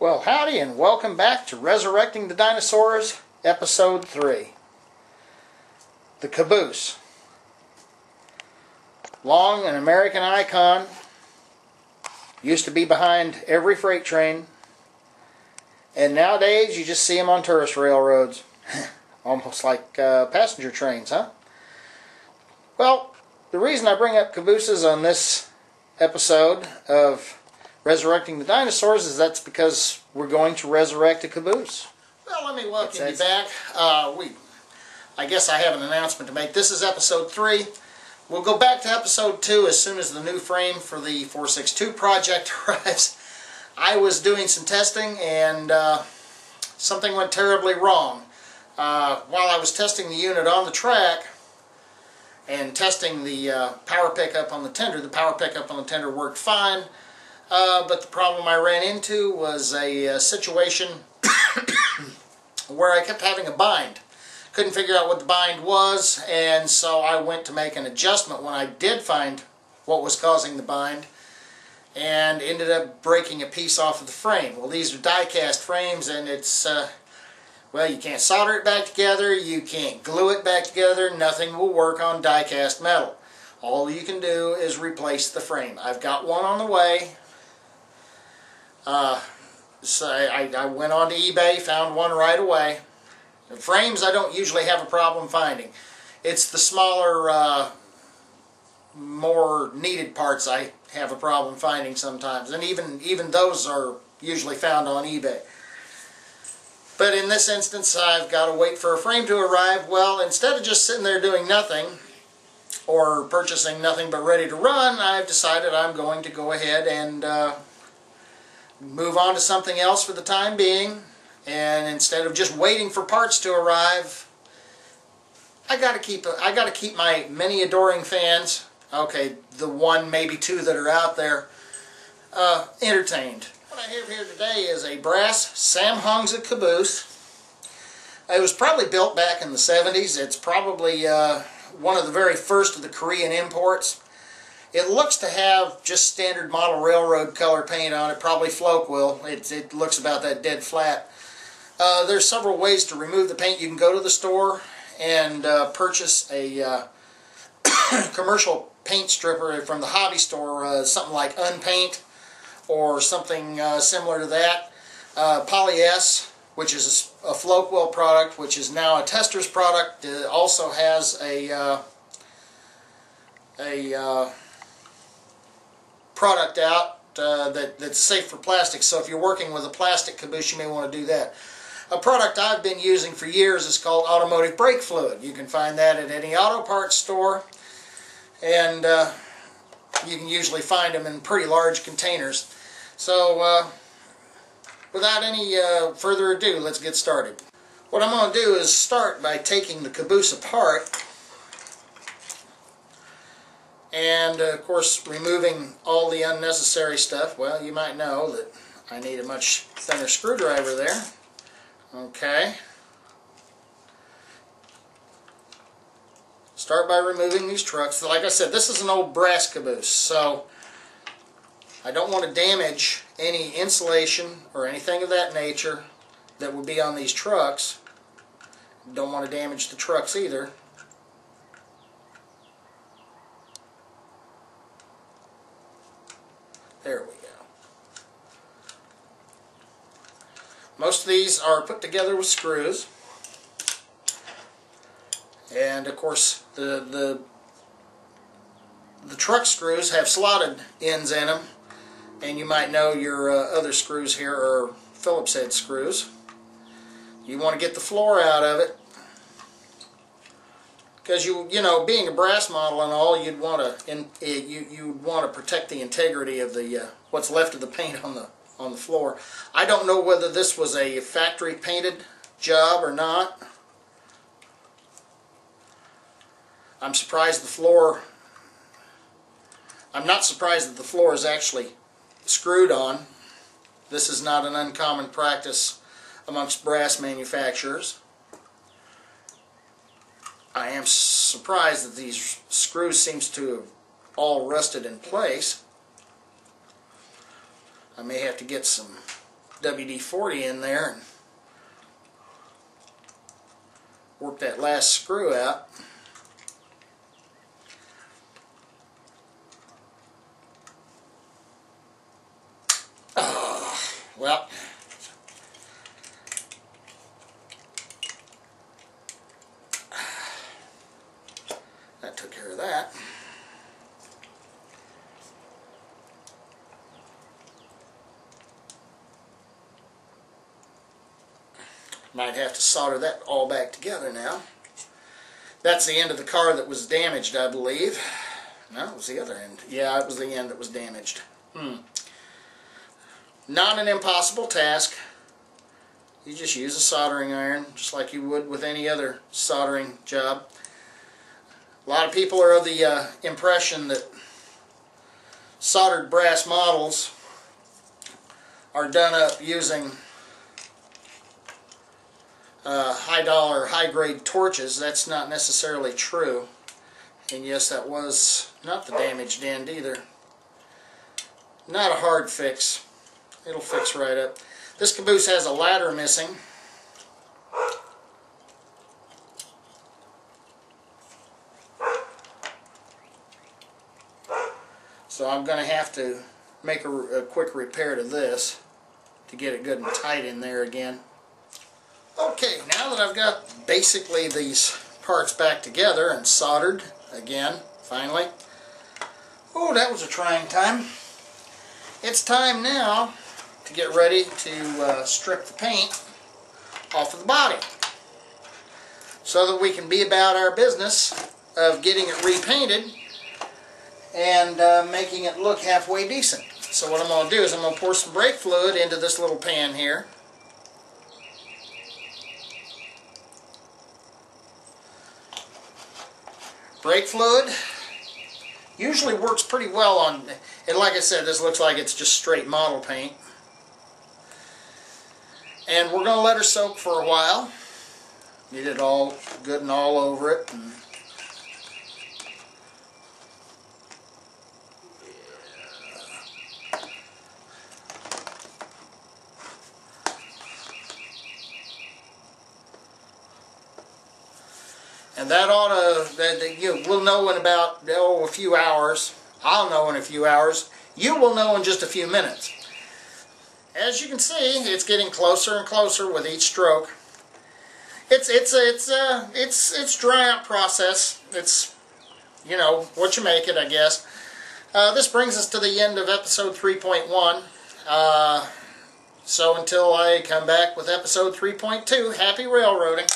Well, howdy and welcome back to Resurrecting the Dinosaurs, Episode 3. The caboose. Long an American icon, used to be behind every freight train, and nowadays you just see them on tourist railroads. Almost like passenger trains, huh? Well, the reason I bring up cabooses on this episode of Resurrecting the Dinosaurs is that's because we're going to resurrect a caboose. Well, let me welcome you back. I guess I have an announcement to make. This is episode 3. We'll go back to episode 2 as soon as the new frame for the 462 project arrives. I was doing some testing and something went terribly wrong. While I was testing the unit on the track and testing the power pickup on the tender worked fine. But the problem I ran into was a situation where I kept having a bind. Couldn't figure out what the bind was, and so I went to make an adjustment when I did find what was causing the bind, and ended up breaking a piece off of the frame. Well, these are die-cast frames, and it's, well, you can't solder it back together, you can't glue it back together, nothing will work on die-cast metal. All you can do is replace the frame. I've got one on the way. So I went on to eBay, found one right away. The frames I don't usually have a problem finding. It's the smaller, more needed parts I have a problem finding sometimes. And even those are usually found on eBay. But in this instance, I've got to wait for a frame to arrive. Well, instead of just sitting there doing nothing, or purchasing nothing but ready to run, I've decided I'm going to go ahead and move on to something else for the time being. And instead of just waiting for parts to arrive, I gotta keep my many adoring fans, okay, the one, maybe two that are out there, entertained. What I have here today is a brass Sam Hongsa caboose. It was probably built back in the 70s. It's probably one of the very first of the Korean imports. It looks to have just standard model railroad color paint on it, probably Floquil. It looks about that dead flat. There's several ways to remove the paint. You can go to the store and purchase a commercial paint stripper from the hobby store, something like Unpaint or something similar to that. Poly-S, which is a Floquil product, which is now a Tester's product, also has a product out that's safe for plastic. So if you're working with a plastic caboose, you may want to do that. A product I've been using for years is called automotive brake fluid. You can find that at any auto parts store, and you can usually find them in pretty large containers. So without any further ado, let's get started. What I'm going to do is start by taking the caboose apart and of course removing all the unnecessary stuff. Well, you might know that I need a much thinner screwdriver there. Okay. Start by removing these trucks. Like I said, this is an old brass caboose, so I don't want to damage any insulation or anything of that nature that would be on these trucks. Don't want to damage the trucks either. There we go. Most of these are put together with screws. And of course the truck screws have slotted ends in them. And you might know your other screws here are Phillips head screws. You want to get the floor out of it, because you know, being a brass model and all, you'd want to protect the integrity of the what's left of the paint on the floor. I don't know whether this was a factory painted job or not. I'm surprised the floor. I'm not surprised that the floor is actually screwed on. This is not an uncommon practice amongst brass manufacturers. I am surprised that these screws seems to have all rusted in place. I may have to get some WD-40 in there and work that last screw out. Well, that took care of that. Might have to solder that all back together now. That's the end of the car that was damaged, I believe. No, it was the other end. Yeah, it was the end that was damaged. Not an impossible task. You just use a soldering iron, just like you would with any other soldering job. A lot of people are of the impression that soldered brass models are done up using high-dollar, high-grade torches. That's not necessarily true. And yes, that was not the damaged end either. Not a hard fix. It'll fix right up. This caboose has a ladder missing. So I'm going to have to make a quick repair to this to get it good and tight in there again. Okay, now that I've got basically these parts back together and soldered again, finally. Oh, that was a trying time. It's time now to get ready to strip the paint off of the body so that we can be about our business of getting it repainted and making it look halfway decent. So what I'm going to do is I'm going to pour some brake fluid into this little pan here. Brake fluid usually works pretty well on, and like I said, this looks like it's just straight model paint. And we're going to let her soak for a while. Get it all good and all over it. And that ought to, we'll know in about a few hours. I'll know in a few hours. You will know in just a few minutes. As you can see, it's getting closer and closer with each stroke. It's dry out process. It's, you know, what you make it, I guess. This brings us to the end of episode 3.1. So until I come back with episode 3.2, happy railroading.